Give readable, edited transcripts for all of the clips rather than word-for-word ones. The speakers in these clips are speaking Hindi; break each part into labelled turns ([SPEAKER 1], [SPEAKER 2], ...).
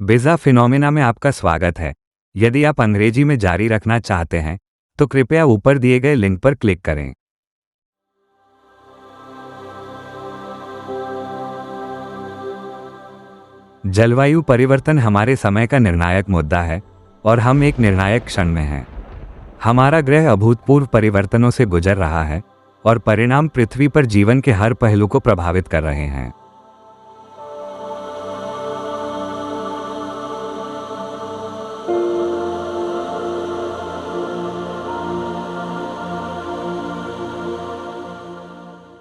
[SPEAKER 1] बिज़ा फिनोमेना में आपका स्वागत है। यदि आप अंग्रेजी में जारी रखना चाहते हैं तो कृपया ऊपर दिए गए लिंक पर क्लिक करें। जलवायु परिवर्तन हमारे समय का निर्णायक मुद्दा है और हम एक निर्णायक क्षण में हैं। हमारा ग्रह अभूतपूर्व परिवर्तनों से गुजर रहा है और परिणाम पृथ्वी पर जीवन के हर पहलू को प्रभावित कर रहे हैं।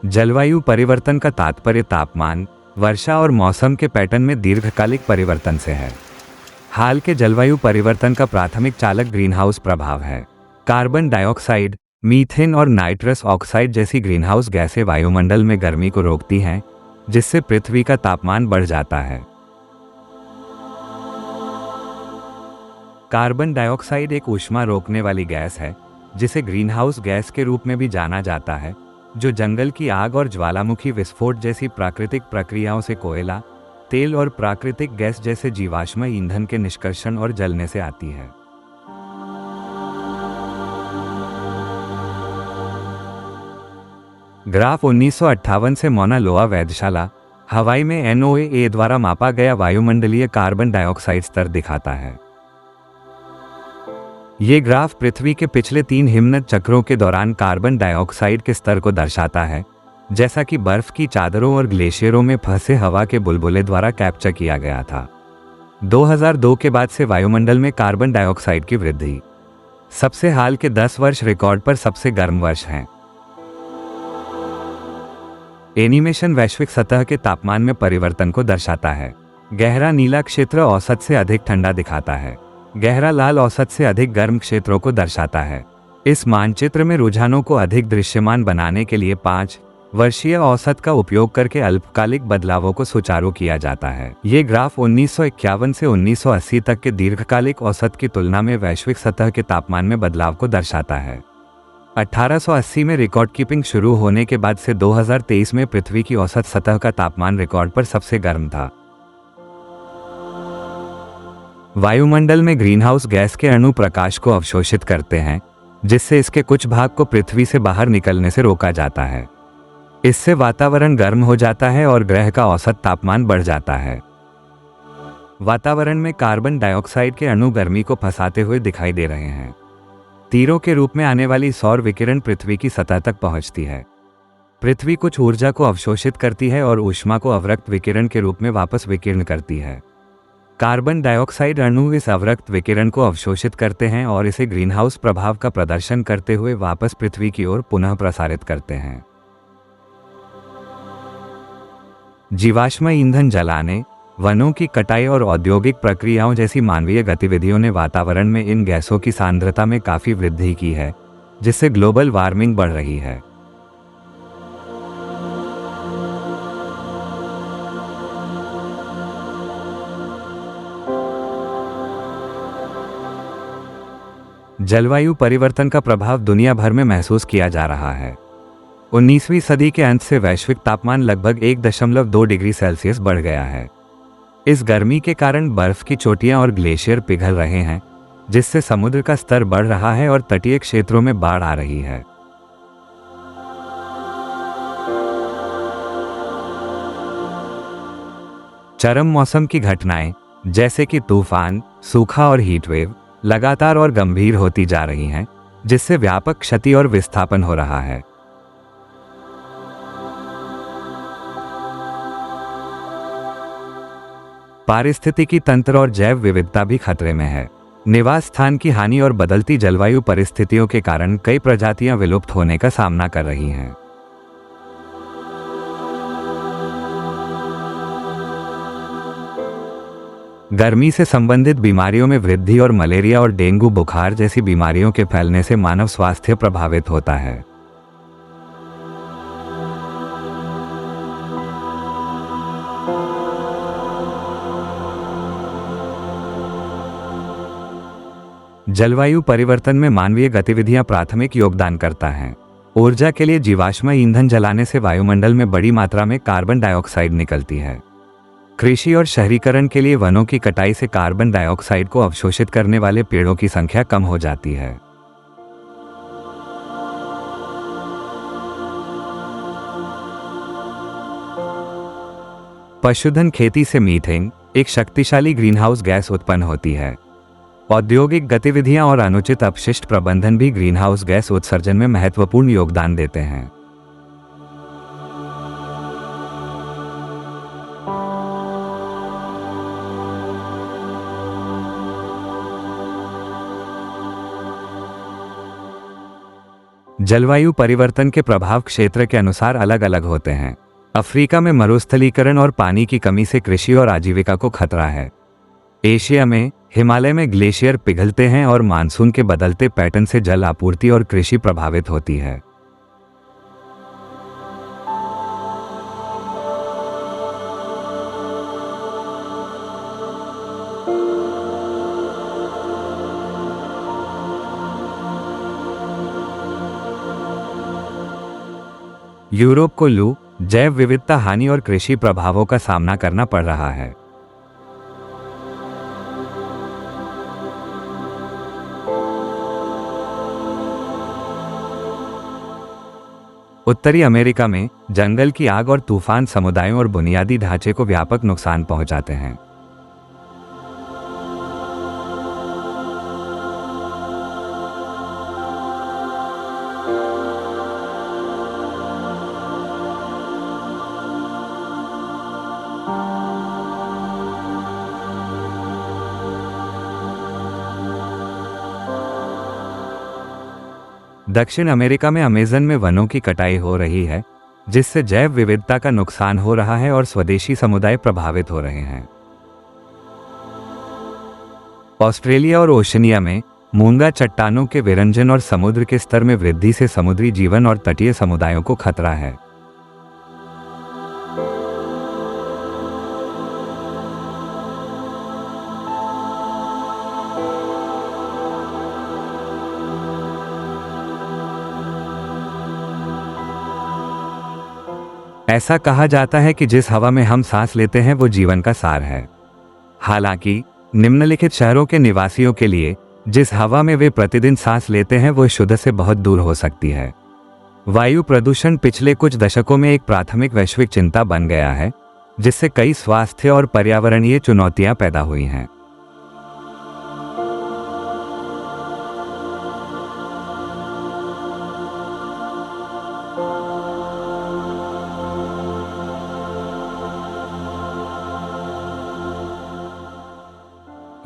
[SPEAKER 1] जलवायु परिवर्तन का तात्पर्य तापमान, वर्षा और मौसम के पैटर्न में दीर्घकालिक परिवर्तन से है। हाल के जलवायु परिवर्तन का प्राथमिक चालक ग्रीनहाउस प्रभाव है। कार्बन डाइऑक्साइड, मीथेन और नाइट्रस ऑक्साइड जैसी ग्रीनहाउस गैसें वायुमंडल में गर्मी को रोकती हैं, जिससे पृथ्वी का तापमान बढ़ जाता है। कार्बन डाइऑक्साइड एक ऊष्मा रोकने वाली गैस है, जिसे ग्रीनहाउस गैस के रूप में भी जाना जाता है, जो जंगल की आग और ज्वालामुखी विस्फोट जैसी प्राकृतिक प्रक्रियाओं से कोयला, तेल और प्राकृतिक गैस जैसे जीवाश्म ईंधन के निष्कर्षण और जलने से आती है। ग्राफ 1958 से मोना लोआ वेधशाला, हवाई में NOAA द्वारा मापा गया वायुमंडलीय कार्बन डाइऑक्साइड स्तर दिखाता है। ये ग्राफ पृथ्वी के पिछले 3 हिमनद चक्रों के दौरान कार्बन डाइऑक्साइड के स्तर को दर्शाता है, जैसा कि बर्फ की चादरों और ग्लेशियरों में फंसे हवा के बुलबुले द्वारा कैप्चर किया गया था। 2002 के बाद से वायुमंडल में कार्बन डाइऑक्साइड की वृद्धि सबसे हाल के 10 वर्ष रिकॉर्ड पर सबसे गर्म वर्ष हैं। एनिमेशन वैश्विक सतह के तापमान में परिवर्तन को दर्शाता है। गहरा नीला क्षेत्र औसत से अधिक ठंडा दिखाता है। गहरा लाल औसत से अधिक गर्म क्षेत्रों को दर्शाता है। इस मानचित्र में रुझानों को अधिक दृश्यमान बनाने के लिए 5 वर्षीय औसत का उपयोग करके अल्पकालिक बदलावों को सुचारू किया जाता है। ये ग्राफ 1951 से 1980 तक के दीर्घकालिक औसत की तुलना में वैश्विक सतह के तापमान में बदलाव को दर्शाता है। 1880 में रिकॉर्ड कीपिंग शुरू होने के बाद से 2023 में पृथ्वी की औसत सतह का तापमान रिकॉर्ड पर सबसे गर्म था। वायुमंडल में ग्रीनहाउस गैस के अणु प्रकाश को अवशोषित करते हैं, जिससे इसके कुछ भाग को पृथ्वी से बाहर निकलने से रोका जाता है। इससे वातावरण गर्म हो जाता है और ग्रह का औसत तापमान बढ़ जाता है। वातावरण में कार्बन डाइऑक्साइड के अणु गर्मी को फंसाते हुए दिखाई दे रहे हैं। तीरों के रूप में आने वाली सौर विकिरण पृथ्वी की सतह तक पहुंचती है। पृथ्वी कुछ ऊर्जा को अवशोषित करती है और ऊष्मा को अवरक्त विकिरण के रूप में वापस विकीर्ण करती है। कार्बन डाइऑक्साइड अणु इस अवरक्त विकिरण को अवशोषित करते हैं और इसे ग्रीनहाउस प्रभाव का प्रदर्शन करते हुए वापस पृथ्वी की ओर पुनः प्रसारित करते हैं। जीवाश्म ईंधन जलाने, वनों की कटाई और औद्योगिक प्रक्रियाओं जैसी मानवीय गतिविधियों ने वातावरण में इन गैसों की सांद्रता में काफी वृद्धि की है, जिससे ग्लोबल वार्मिंग बढ़ रही है। जलवायु परिवर्तन का प्रभाव दुनिया भर में महसूस किया जा रहा है। 19वीं सदी के अंत से वैश्विक तापमान लगभग 1.2 डिग्री सेल्सियस बढ़ गया है। इस गर्मी के कारण बर्फ की चोटियां और ग्लेशियर पिघल रहे हैं, जिससे समुद्र का स्तर बढ़ रहा है और तटीय क्षेत्रों में बाढ़ आ रही है। चरम मौसम की घटनाएं जैसे कि तूफान, सूखा और हीटवेव लगातार और गंभीर होती जा रही हैं, जिससे व्यापक क्षति और विस्थापन हो रहा है। पारिस्थितिकी तंत्र और जैव विविधता भी खतरे में है। निवास स्थान की हानि और बदलती जलवायु परिस्थितियों के कारण कई प्रजातियां विलुप्त होने का सामना कर रही हैं। गर्मी से संबंधित बीमारियों में वृद्धि और मलेरिया और डेंगू बुखार जैसी बीमारियों के फैलने से मानव स्वास्थ्य प्रभावित होता है। जलवायु परिवर्तन में मानवीय गतिविधियां प्राथमिक योगदान करता है। ऊर्जा के लिए जीवाश्म ईंधन जलाने से वायुमंडल में बड़ी मात्रा में कार्बन डाइऑक्साइड निकलती है। कृषि और शहरीकरण के लिए वनों की कटाई से कार्बन डाइऑक्साइड को अवशोषित करने वाले पेड़ों की संख्या कम हो जाती है। पशुधन खेती से मीथेन, एक शक्तिशाली ग्रीनहाउस गैस उत्पन्न होती है। औद्योगिक गतिविधियां और अनुचित अपशिष्ट प्रबंधन भी ग्रीनहाउस गैस उत्सर्जन में महत्वपूर्ण योगदान देते हैं। जलवायु परिवर्तन के प्रभाव क्षेत्र के अनुसार अलग अलग होते हैं। अफ्रीका में मरुस्थलीकरण और पानी की कमी से कृषि और आजीविका को खतरा है। एशिया में हिमालय में ग्लेशियर पिघलते हैं और मानसून के बदलते पैटर्न से जल आपूर्ति और कृषि प्रभावित होती है। यूरोप को लू, जैव विविधता हानि और कृषि प्रभावों का सामना करना पड़ रहा है। उत्तरी अमेरिका में जंगल की आग और तूफान समुदायों और बुनियादी ढांचे को व्यापक नुकसान पहुंचाते हैं। दक्षिण अमेरिका में अमेज़न में वनों की कटाई हो रही है, जिससे जैव विविधता का नुकसान हो रहा है और स्वदेशी समुदाय प्रभावित हो रहे हैं। ऑस्ट्रेलिया और ओशनिया में मूंगा चट्टानों के विरंजन और समुद्र के स्तर में वृद्धि से समुद्री जीवन और तटीय समुदायों को खतरा है। ऐसा कहा जाता है कि जिस हवा में हम सांस लेते हैं वो जीवन का सार है। हालांकि निम्नलिखित शहरों के निवासियों के लिए जिस हवा में वे प्रतिदिन सांस लेते हैं वो शुद्ध से बहुत दूर हो सकती है। वायु प्रदूषण पिछले कुछ दशकों में एक प्राथमिक वैश्विक चिंता बन गया है, जिससे कई स्वास्थ्य और पर्यावरणीय चुनौतियां पैदा हुई हैं।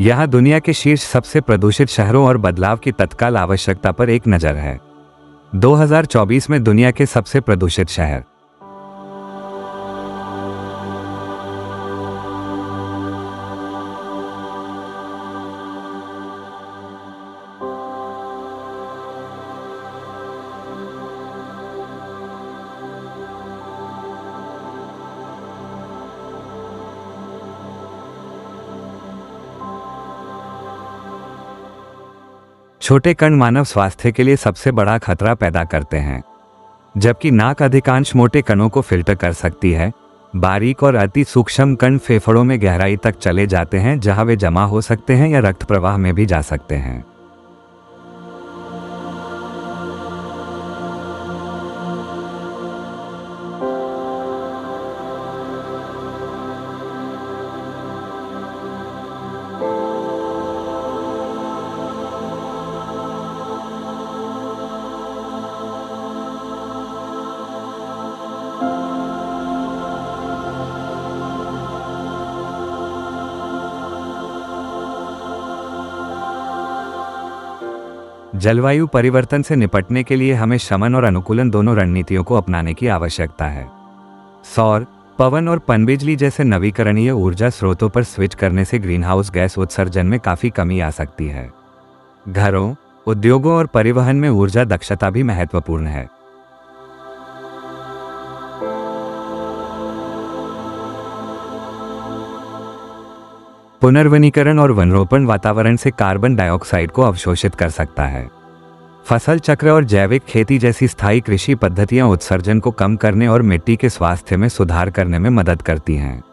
[SPEAKER 1] यहाँ दुनिया के शीर्ष सबसे प्रदूषित शहरों और बदलाव की तत्काल आवश्यकता पर एक नज़र है। 2024 में दुनिया के सबसे प्रदूषित शहर। छोटे कण मानव स्वास्थ्य के लिए सबसे बड़ा खतरा पैदा करते हैं। जबकि नाक अधिकांश मोटे कणों को फिल्टर कर सकती है, बारीक और अति सूक्ष्म कण फेफड़ों में गहराई तक चले जाते हैं, जहां वे जमा हो सकते हैं या रक्त प्रवाह में भी जा सकते हैं। जलवायु परिवर्तन से निपटने के लिए हमें शमन और अनुकूलन दोनों रणनीतियों को अपनाने की आवश्यकता है। सौर, पवन और पनबिजली जैसे नवीकरणीय ऊर्जा स्रोतों पर स्विच करने से ग्रीनहाउस गैस उत्सर्जन में काफ़ी कमी आ सकती है। घरों, उद्योगों और परिवहन में ऊर्जा दक्षता भी महत्वपूर्ण है। पुनर्वनीकरण और वनरोपण वातावरण से कार्बन डाइऑक्साइड को अवशोषित कर सकता है। फसल चक्र और जैविक खेती जैसी स्थायी कृषि पद्धतियां उत्सर्जन को कम करने और मिट्टी के स्वास्थ्य में सुधार करने में मदद करती हैं।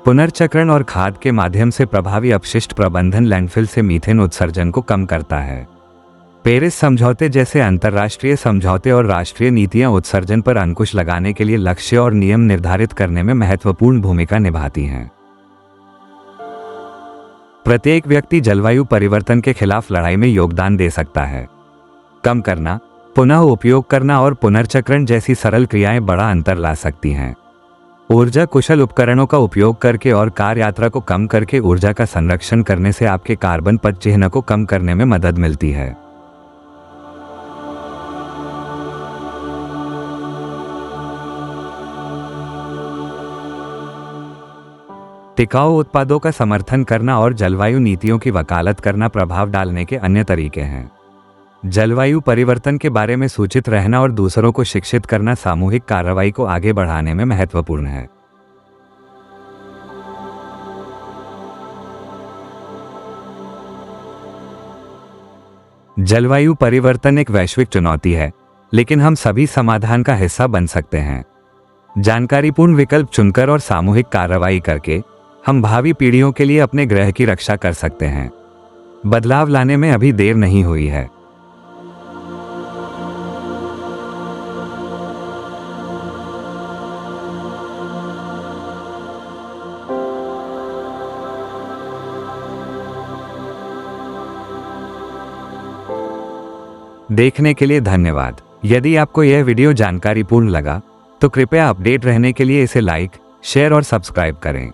[SPEAKER 1] पुनर्चक्रण और खाद के माध्यम से प्रभावी अपशिष्ट प्रबंधन लैंडफिल से मीथेन उत्सर्जन को कम करता है। पेरिस समझौते जैसे अंतर्राष्ट्रीय समझौते और राष्ट्रीय नीतियां उत्सर्जन पर अंकुश लगाने के लिए लक्ष्य और नियम निर्धारित करने में महत्वपूर्ण भूमिका निभाती हैं। प्रत्येक व्यक्ति जलवायु परिवर्तन के खिलाफ लड़ाई में योगदान दे सकता है। कम करना, पुनः उपयोग करना और पुनर्चक्रण जैसी सरल क्रियाएं बड़ा अंतर ला सकती हैं। ऊर्जा कुशल उपकरणों का उपयोग करके और कार यात्रा को कम करके ऊर्जा का संरक्षण करने से आपके कार्बन पदचिह्न को कम करने में मदद मिलती है। टिकाऊ उत्पादों का समर्थन करना और जलवायु नीतियों की वकालत करना प्रभाव डालने के अन्य तरीके हैं। जलवायु परिवर्तन के बारे में सूचित रहना और दूसरों को शिक्षित करना सामूहिक कार्रवाई को आगे बढ़ाने में महत्वपूर्ण है। जलवायु परिवर्तन एक वैश्विक चुनौती है, लेकिन हम सभी समाधान का हिस्सा बन सकते हैं। जानकारीपूर्ण विकल्प चुनकर और सामूहिक कार्रवाई करके हम भावी पीढ़ियों के लिए अपने ग्रह की रक्षा कर सकते हैं। बदलाव लाने में अभी देर नहीं हुई है। देखने के लिए धन्यवाद। यदि आपको यह वीडियो जानकारीपूर्ण लगा तो कृपया अपडेट रहने के लिए इसे लाइक, शेयर और सब्सक्राइब करें।